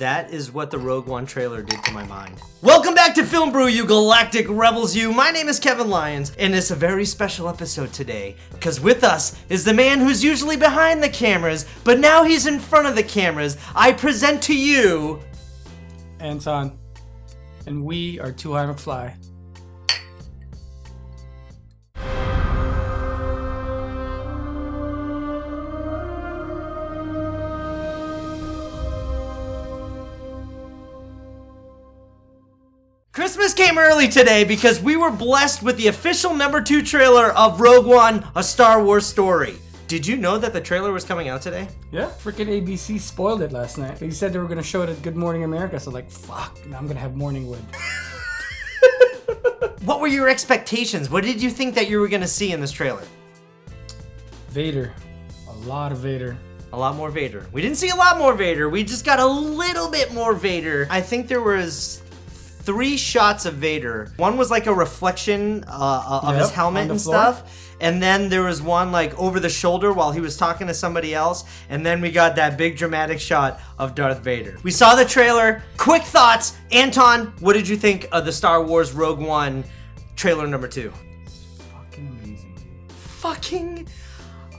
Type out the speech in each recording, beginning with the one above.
That is what the Rogue One trailer did to my mind. Welcome back to Film Brew, you galactic rebels, you. My name is Kevin Lyons, and it's a very special episode today, because with us is the man who's usually behind the cameras, but now he's in front of the cameras. I present to you... Anton. And we are Too High Mcfly. Christmas came early today because we were blessed with the official #2 trailer of Rogue One, A Star Wars Story. Did you know that the trailer was coming out today? Yeah, freaking ABC spoiled it last night. They said they were going to show it at Good Morning America, so like, fuck, now I'm going to have Morningwood. What were your expectations? What did you think that you were going to see in this trailer? Vader. A lot of Vader. A lot more Vader. We didn't see a lot more Vader. We just got a little bit more Vader. I think there was 3 shots of Vader. One was like a reflection of his helmet and stuff. And then there was one like over the shoulder while he was talking to somebody else. And then we got that big dramatic shot of Darth Vader. We saw the trailer. Quick thoughts. Anton, what did you think of the Star Wars Rogue One trailer #2? Fucking amazing. Fucking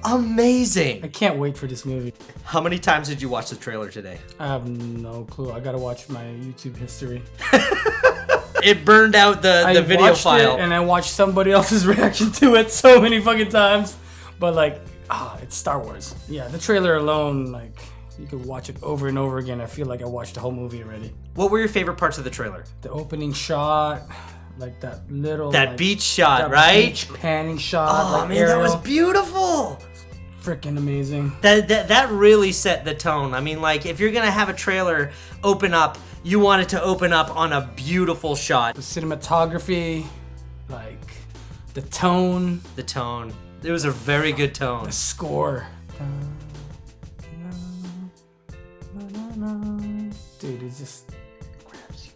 amazing. I can't wait for this movie. How many times did you watch the trailer today? I have no clue. I gotta watch my YouTube history. It burned out the video file. And I watched somebody else's reaction to it so many fucking times. But like, it's Star Wars. Yeah, the trailer alone, like, you could watch it over and over again. I feel like I watched the whole movie already. What were your favorite parts of the trailer? The opening shot, like that little... That like, beach shot, that right? Beach panning shot. Oh, like man, Ariel. that was beautiful. Freaking amazing. That really set the tone. I mean, like, if you're gonna have a trailer open up, you want it to open up on a beautiful shot. The cinematography, like, the tone. The tone. It was a very good tone. The score. Dude, it just grabs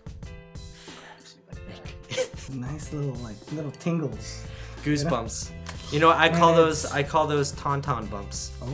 you. Nice little tingles. Goosebumps. You know, I call those tauntaun bumps. Oh,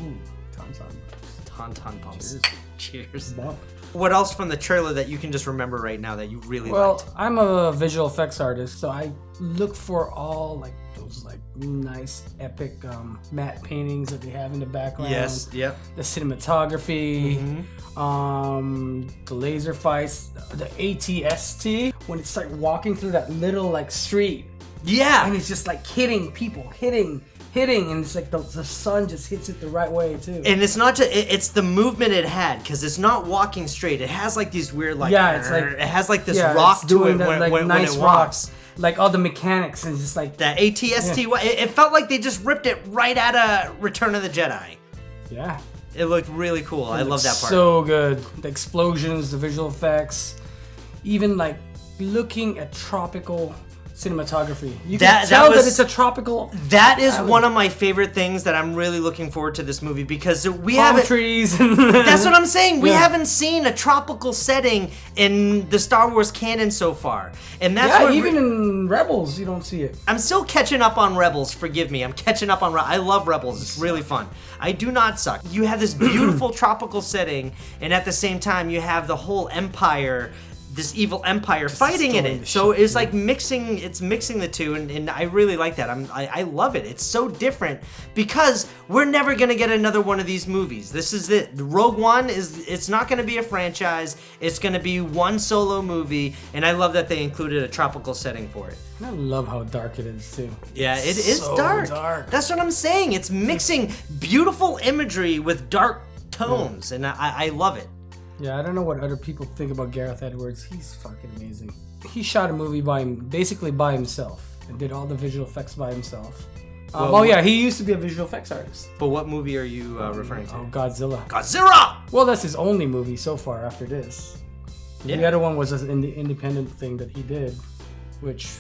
tauntaun bumps. Tauntaun bumps. Cheers. Bump. What else from the trailer that you can just remember right now that you really liked? Well, I'm a visual effects artist, so I look for all like those like nice epic matte paintings that they have in the background. Yes. Yep. The cinematography, the laser fights, the ATST when it's like walking through that little like street. Yeah. And it's just like hitting people, hitting, and it's like the sun just hits it the right way too. And it's not just it's the movement it had, because it's not walking straight. It has like these weird like it's like it has like this rock to it when it walks. Like all the mechanics and just like that ATST. Yeah. It felt like they just ripped it right out of Return of the Jedi. Yeah. It looked really cool. I love that part. So good. The explosions, the visual effects, even like looking at tropical cinematography. You can tell that it's a tropical. That is one of my favorite things that I'm really looking forward to this movie, because we Palm haven't. trees. That's what I'm saying. We haven't seen a tropical setting in the Star Wars canon so far, and that's what even in Rebels you don't see it. I'm still catching up on Rebels. Forgive me. I'm catching up on. I love Rebels. It's really fun. I do not suck. You have this beautiful tropical setting, and at the same time you have the whole Empire. This evil empire fighting in it, so it's like mixing the two, and I really like that. I love it. It's so different because we're never gonna get another one of these movies. This is it. Rogue One it's not gonna be a franchise. It's gonna be one solo movie, and I love that they included a tropical setting for it. I love how dark it is too. Yeah, it is so dark. dark. That's what I'm saying. It's mixing beautiful imagery with dark tones, and I love it. Yeah, I don't know what other people think about Gareth Edwards. He's fucking amazing. He shot a movie basically by himself and did all the visual effects by himself. He used to be a visual effects artist. But what movie are you referring to? Oh, Godzilla. Godzilla! Well, that's his only movie so far after this. Yeah. The other one was an independent thing that he did, which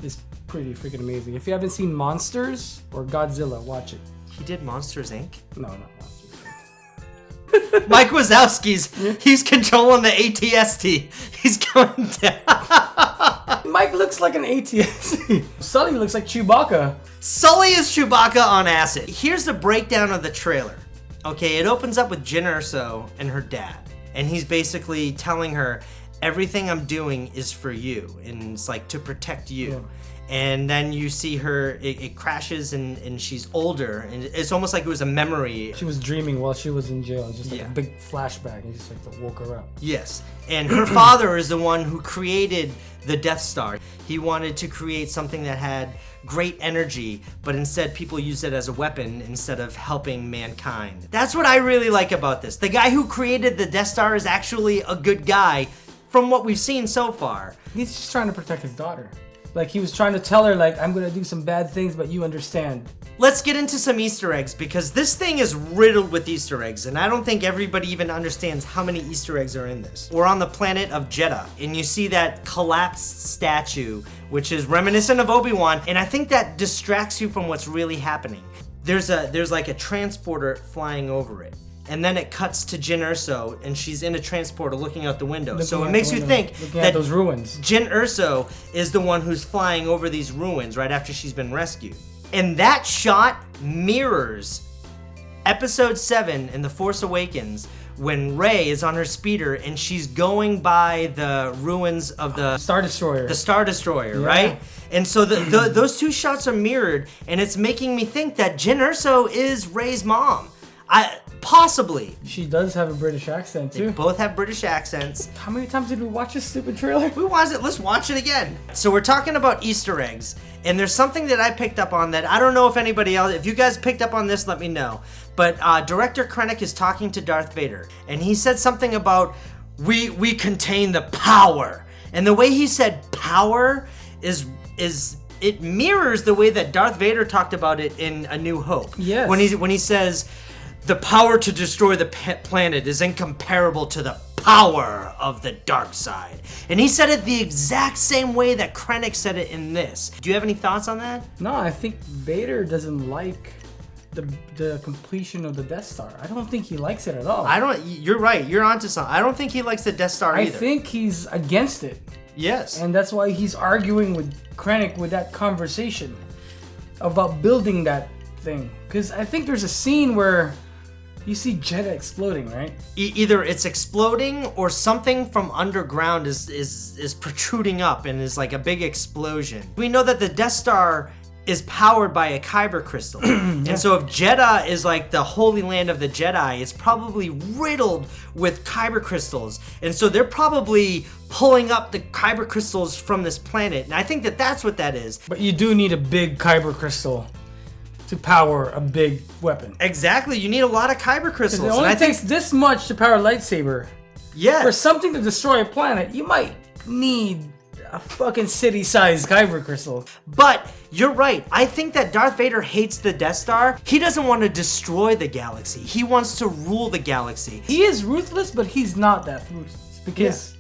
is pretty freaking amazing. If you haven't seen Monsters or Godzilla, watch it. He did Monsters, Inc.? No, not Monsters. Mike Wazowski's, he's controlling the ATST. He's going down. Mike looks like an ATST. Sully looks like Chewbacca. Sully is Chewbacca on acid. Here's the breakdown of the trailer. Okay, it opens up with Jyn Erso and her dad. And he's basically telling her, everything I'm doing is for you, and it's like to protect you. Yeah. And then you see her, it crashes, and she's older, and it's almost like it was a memory. She was dreaming while she was in jail. It's just like a big flashback, and just like woke her up. Yes, and her father is the one who created the Death Star. He wanted to create something that had great energy, but instead people use it as a weapon instead of helping mankind. That's what I really like about this. The guy who created the Death Star is actually a good guy from what we've seen so far. He's just trying to protect his daughter. Like, he was trying to tell her, like, I'm gonna do some bad things, but you understand. Let's get into some Easter eggs, because this thing is riddled with Easter eggs, and I don't think everybody even understands how many Easter eggs are in this. We're on the planet of Jeddah, and you see that collapsed statue, which is reminiscent of Obi-Wan, and I think that distracts you from what's really happening. There's like a transporter flying over it. And then it cuts to Jyn Erso, and she's in a transporter looking out the window. So it makes you think that those ruins. Jyn Erso is the one who's flying over these ruins right after she's been rescued. And that shot mirrors Episode 7 in The Force Awakens, when Rey is on her speeder and she's going by the ruins of the Star Destroyer. The Star Destroyer, right? And so those two shots are mirrored, and it's making me think that Jyn Erso is Rey's mom. Possibly. She does have a British accent too. They both have British accents. How many times did we watch this stupid trailer? We watched it. Let's watch it again. So we're talking about Easter eggs, and there's something that I picked up on that I don't know if anybody else, if you guys picked up on this, let me know. But director Krennic is talking to Darth Vader, and he said something about, we contain the power. And the way he said power is it mirrors the way that Darth Vader talked about it in A New Hope. Yes. When he says, the power to destroy the planet is incomparable to the power of the dark side. And he said it the exact same way that Krennic said it in this. Do you have any thoughts on that? No, I think Vader doesn't like the completion of the Death Star. I don't think he likes it at all. You're right. You're onto something. I don't think he likes the Death Star either. I think he's against it. Yes. And that's why he's arguing with Krennic with that conversation about building that thing. Because I think there's a scene where you see Jeddah exploding, right? Either it's exploding or something from underground is protruding up and is like a big explosion. We know that the Death Star is powered by a kyber crystal. And so if Jeddah is like the holy land of the Jedi, it's probably riddled with kyber crystals. And so they're probably pulling up the kyber crystals from this planet. And I think that that's what that is. But you do need a big kyber crystal to power a big weapon. Exactly, you need a lot of kyber crystals. It only takes this much to power a lightsaber. Yeah. For something to destroy a planet, you might need a fucking city-sized kyber crystal. But you're right. I think that Darth Vader hates the Death Star. He doesn't want to destroy the galaxy. He wants to rule the galaxy. He is ruthless, but he's not that ruthless. Because,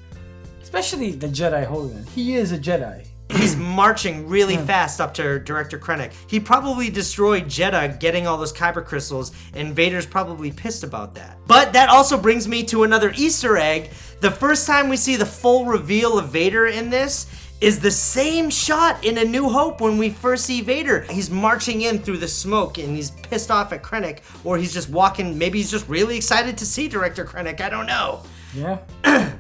especially the Jedi Holy One, he is a Jedi. He's marching really fast up to Director Krennic. He probably destroyed Jeddah getting all those kyber crystals, and Vader's probably pissed about that. But that also brings me to another Easter egg. The first time we see the full reveal of Vader in this is the same shot in A New Hope when we first see Vader. He's marching in through the smoke, and he's pissed off at Krennic, or he's just walking, maybe he's just really excited to see Director Krennic, I don't know. Yeah.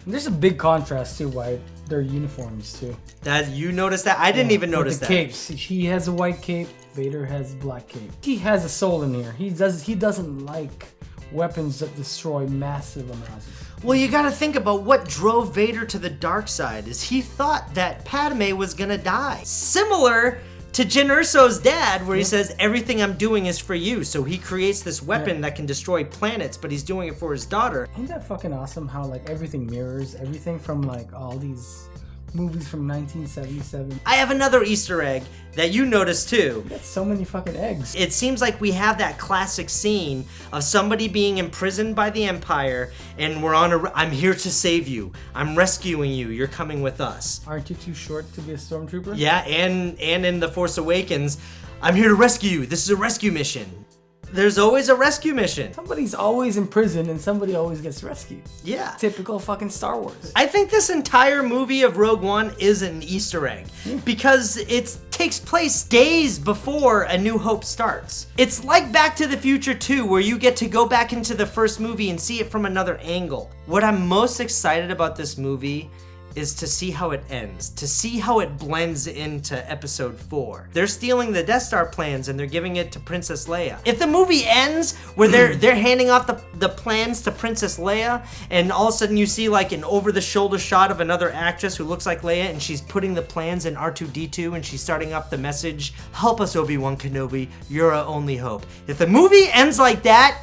There's a big contrast too, why their uniforms too. That you noticed that? I didn't even notice the that. Capes. He has a white cape. Vader has a black cape. He has a soul in here. He doesn't like weapons that destroy massive amounts. Well, you gotta think about what drove Vader to the dark side. Is he thought that Padme was gonna die. Similar to Jyn Erso's dad, where he says, everything I'm doing is for you. So he creates this weapon that can destroy planets, but he's doing it for his daughter. Isn't that fucking awesome how like everything mirrors everything from like all these movies from 1977? I have another Easter egg that you noticed too. That's so many fucking eggs. It seems like we have that classic scene of somebody being imprisoned by the Empire, and I'm here to save you. I'm rescuing you. You're coming with us. Aren't you too short to be a stormtrooper? Yeah, and in The Force Awakens, I'm here to rescue you. This is a rescue mission. There's always a rescue mission. Somebody's always in prison and somebody always gets rescued. Yeah. Typical fucking Star Wars. I think this entire movie of Rogue One is an Easter egg because it takes place days before A New Hope starts. It's like Back to the Future 2, where you get to go back into the first movie and see it from another angle. What I'm most excited about this movie is to see how it ends, to see how it blends into episode 4. They're stealing the Death Star plans and they're giving it to Princess Leia. If the movie ends where they're handing off the plans to Princess Leia and all of a sudden you see like an over-the-shoulder shot of another actress who looks like Leia and she's putting the plans in R2-D2 and she's starting up the message, "Help us, Obi-Wan Kenobi, you're our only hope." If the movie ends like that,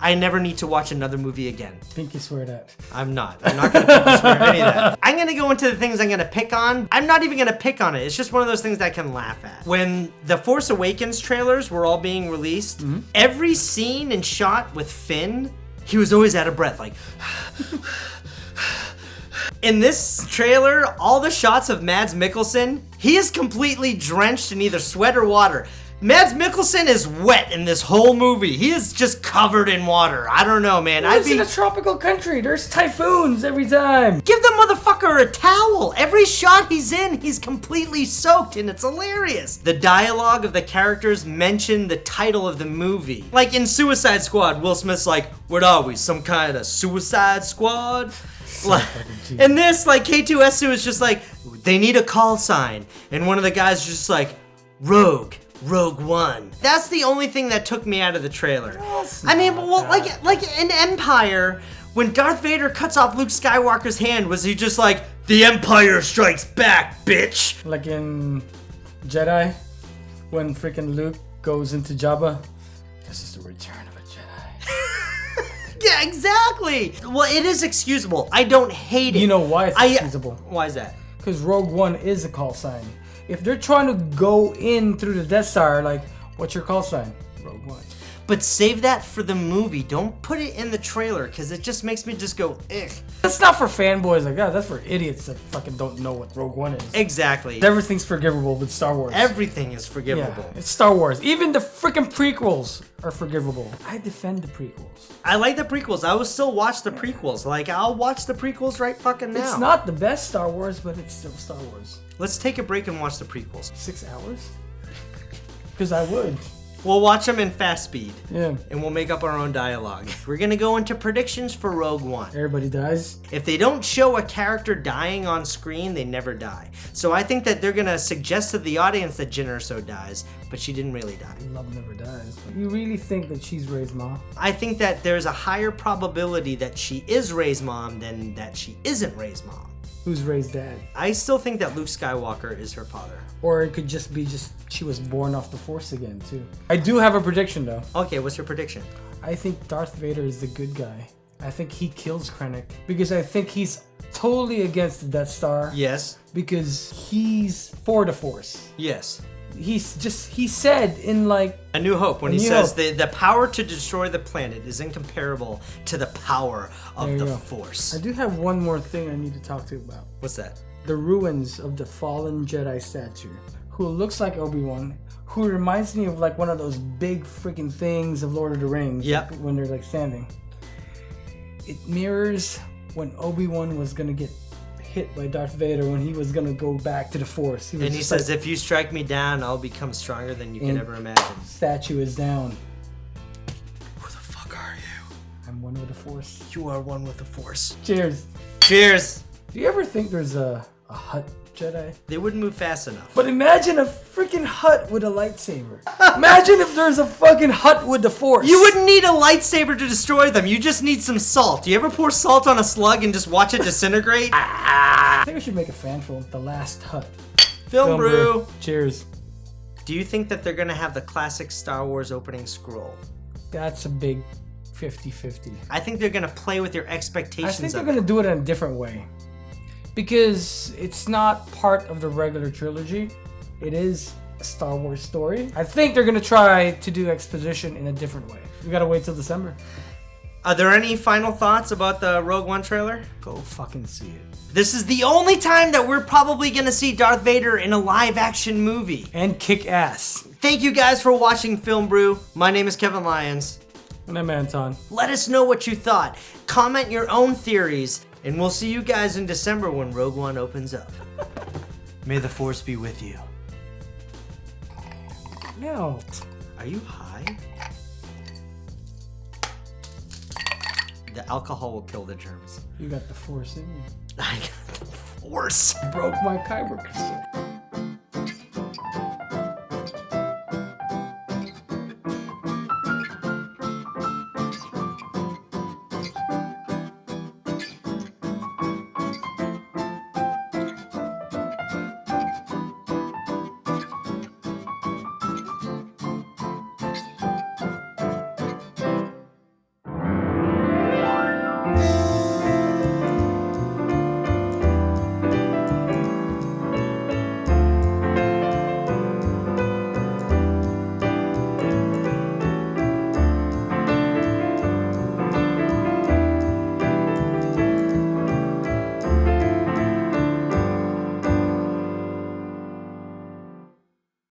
I never need to watch another movie again. Pinky swear that. I'm not going to pinky swear any of that. I'm going to go into the things I'm going to pick on. I'm not even going to pick on it. It's just one of those things that I can laugh at. When the Force Awakens trailers were all being released, every scene and shot with Finn, he was always out of breath, like... In this trailer, all the shots of Mads Mikkelsen, he is completely drenched in either sweat or water. Mads Mikkelsen is wet in this whole movie. He is just covered in water. I don't know, man. It's in a tropical country. There's typhoons every time. Give the motherfucker a towel. Every shot he's in, he's completely soaked, and it's hilarious. The dialogue of the characters mention the title of the movie. Like in Suicide Squad, Will Smith's like, "What are we, some kind of Suicide Squad?" In this, like, K2SU is just like, they need a call sign. And one of the guys is just like, Rogue One. That's the only thing that took me out of the trailer. I mean, well, like in Empire, when Darth Vader cuts off Luke Skywalker's hand, was he just like, "The Empire strikes back, bitch"? Like in Jedi, when freaking Luke goes into Jabba, this is the return of a Jedi. Yeah, exactly. Well, it is excusable. I don't hate it. You know why it's excusable? Why is that? Because Rogue One is a call sign. If they're trying to go in through the Death Star, like, what's your call sign? Rogue One. But save that for the movie. Don't put it in the trailer, because it just makes me just go, ugh. That's not for fanboys like that. That's for idiots that fucking don't know what Rogue One is. Exactly. Everything's forgivable with Star Wars. Everything is forgivable. Yeah, it's Star Wars. Even the freaking prequels are forgivable. I defend the prequels. I like the prequels. I will still watch the prequels. Like, I'll watch the prequels right fucking now. It's not the best Star Wars, but it's still Star Wars. Let's take a break and watch the prequels. 6 hours? Because I would. We'll watch them in fast speed. Yeah. And we'll make up our own dialogue. We're gonna go into predictions for Rogue One. Everybody dies. If they don't show a character dying on screen, they never die. So I think that they're gonna suggest to the audience that Jyn Erso dies, but she didn't really die. Love never dies. You really think that she's Rey's mom? I think that there's a higher probability that she is Rey's mom than that she isn't Rey's mom. Who's Rey's dad? I still think that Luke Skywalker is her father. Or it could just be she was born off the Force again, too. I do have a prediction, though. Okay, what's your prediction? I think Darth Vader is the good guy. I think he kills Krennic. Because I think he's totally against the Death Star. Yes. Because he's for the Force. Yes. He said in like A New Hope when he says the power to destroy the planet is incomparable to the power of the Force. I do have one more thing I need to talk to you about. What's that? The ruins of the fallen Jedi statue, who looks like Obi-Wan, who reminds me of like one of those big freaking things of Lord of the Rings. Yep. Like, when they're like standing. It mirrors when Obi-Wan was gonna get hit by Darth Vader when he was gonna go back to the Force. And he says, "If you strike me down, I'll become stronger than you could ever imagine." Statue is down. Who the fuck are you? I'm one with the Force. You are one with the Force. Cheers. Cheers. Do you ever think there's a Hutt Jedi? They wouldn't move fast enough. But imagine a freaking Hutt with a lightsaber. Imagine if there's a fucking Hutt with the Force. You wouldn't need a lightsaber to destroy them. You just need some salt. You ever pour salt on a slug and just watch it disintegrate? I think we should make a fan film, The Last Hutt. Film brew. Cheers. Do you think that they're going to have the classic Star Wars opening scroll? That's a big 50-50. I think they're going to play with your expectations. I think they're going to do it in a different way. Because it's not part of the regular trilogy. It is a Star Wars story. I think they're going to try to do exposition in a different way. We got to wait till December. Are there any final thoughts about the Rogue One trailer? Go fucking see it. This is the only time that we're probably gonna see Darth Vader in a live-action movie. And kick ass. Thank you guys for watching Film Brew. My name is Kevin Lyons. And I'm Anton. Let us know what you thought. Comment your own theories, and we'll see you guys in December when Rogue One opens up. May the Force be with you. No. Are you high? The alcohol will kill the germs. You got the Force in you. I got the Force. Broke my kyber crystal.